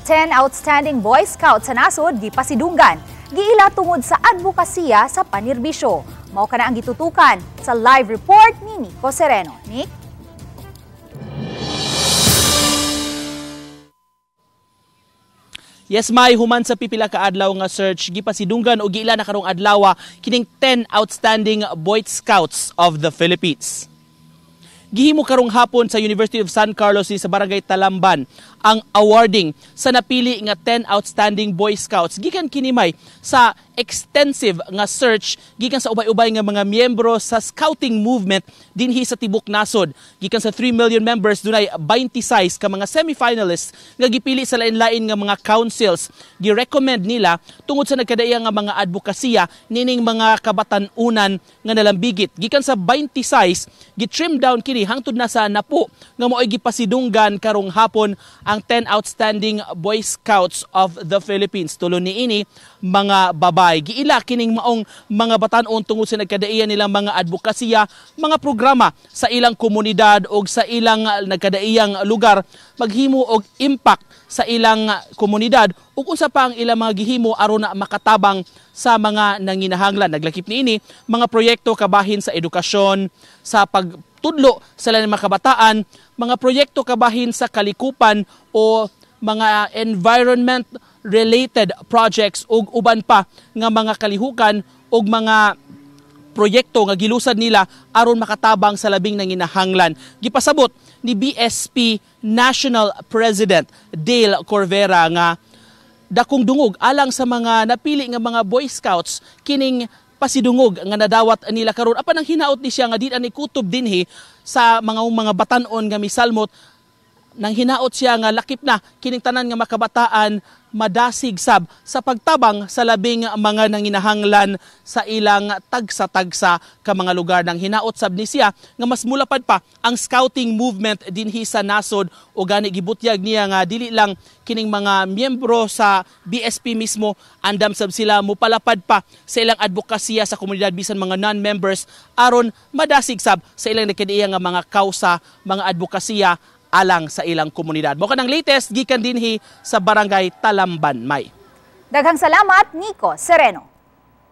10 outstanding Boy Scouts sa nasod gipasidunggan. Giila tungod sa advokasya sa panirbisyo. Mao kana ang gitutukan sa live report ni Nico Sereno. Nick? Yes, may human sa pipila ka adlaw nga search gipasidunggan o giila na karong adlaw kining 10 outstanding Boy Scouts of the Philippines. Gihimo karong hapon sa University of San Carlos sa Barangay Talamban ang awarding sa napili nga 10 outstanding Boy Scouts. Gikan kinimay sa extensive nga search gikan sa ubay-ubay nga mga miyembro sa scouting movement dinhi sa tibok nasod. Gikan sa 3 million members dunay 26 ka mga semi-finalists nga gipili sa lain-lain nga mga councils. Gi-recommend nila tungod sa nagkadaya nga mga advokasya nining mga kabatan-unan nga nalambigit. Gikan sa 26 gi-trim down kini hangtod na sa napo nga mo'y gipasidunggan karong hapon ang 10 outstanding Boy Scouts of the Philippines. Tulo niini mga babay. Giila kining maong mga batan-on tungod sa nagkadaiya nilang mga advokasya, mga programa sa ilang komunidad o sa ilang nagkadaiyang lugar, maghimo og impact sa ilang komunidad ug unsa pa ang ilang mga gihimo aron na makatabang sa mga nanginahanglan. Naglakip niini mga proyekto kabahin sa edukasyon, sa pagtudlo sa lain mga kabataan, mga proyekto kabahin sa kalikupan o mga environment related projects ug uban pa nga mga kalihukan ug mga proyekto nga gilusad nila aron makatabang sa labing nanginahanglan. Gipasabot ni BSP National President Dale Corvera nga dakong dungog alang sa mga napili nga mga Boy Scouts kining pasidungog nga nadawat nila karon. Apan ang hinaot ni siya nga di ani kutob dinhi sa mga batan-on nga misalmot, nang hinaot siya nga lakip na kining tanan nga makabataan madasig sab sa pagtabang sa labing mga nanginahanglan sa ilang tagsa-tagsa ka mga lugar. Nang hinaot sab ni siya nga mas mulapad pa ang scouting movement dinhi sa nasod o gani gibutyag niya nga dili lang kining mga miyembro sa BSP mismo andam sab sila mupalapad pa sa ilang advokasya sa komunidad bisan mga non-members aron madasig sab sa ilang nakadiya nga mga kausa, mga advokasya alang sa ilang komunidad. Mo kanang latest gikan dinhi sa Barangay Talamban, May. Daghang salamat, Nico Sereno.